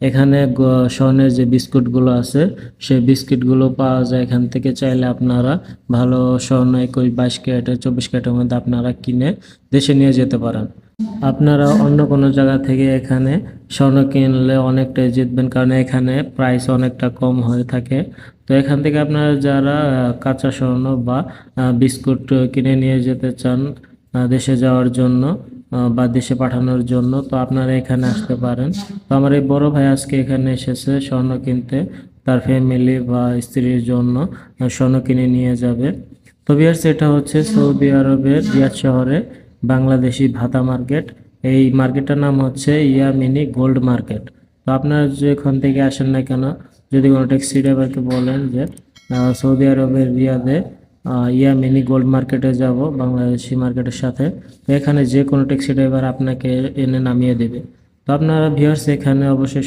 এখানে স্বর্ণের যে বিস্কুটগুলো আছে সেই বিস্কিটগুলো পাওয়া যায় এখান থেকে। চাইলে আপনারা ভালো স্বর্ণ 21-22 ক্যারেটের 24 ক্যারেটের মধ্যে আপনারা কিনে দেশে নিয়ে যেতে পারেন। আপনারা অন্য কোনো জায়গা থেকে এখানে স্বর্ণ কিনলে অনেকটাই জিতবেন, কারণ এখানে প্রাইস অনেকটা কম হয়ে থাকে। তো এখান থেকে আপনারা যারা কাঁচা স্বর্ণ বা বিস্কুট কিনে নিয়ে যেতে চান দেশে যাওয়ার জন্য বা দেশে পাঠানোর জন্য, তো আপনারা এখানে আসতে পারেন। তো আমার এই বড় ভাই আজকে এখানে এসেছে স্বর্ণ কিনতে, তার ফ্যামিলি বা স্ত্রীর জন্য স্বর্ণ কিনে নিয়ে যাবে। তো ভিউয়ার্স, এটা হচ্ছে সৌদি আরবের রিয়াদ শহরে বাংলাদেশি ভাতা মার্কেট। এই মার্কেটটার নাম হচ্ছে ইয়ামিনী গোল্ড মার্কেট। তো আপনারা যেখান থেকে আসেন না কেন, যদি কোনো ট্যাক্সি ড্রাইভারকে বলেন যে সৌদি আরবের রিয়াদে ইয়ামিনী গোল্ড মার্কেটে যাব বাংলাদেশি মার্কেটের সাথে, তো এখানে যে কোনো ট্যাক্সি ড্রাইভার আপনাকে এনে নামিয়ে দেবে। তো আপনারা ভিউয়ার্স এখানে অবশ্যই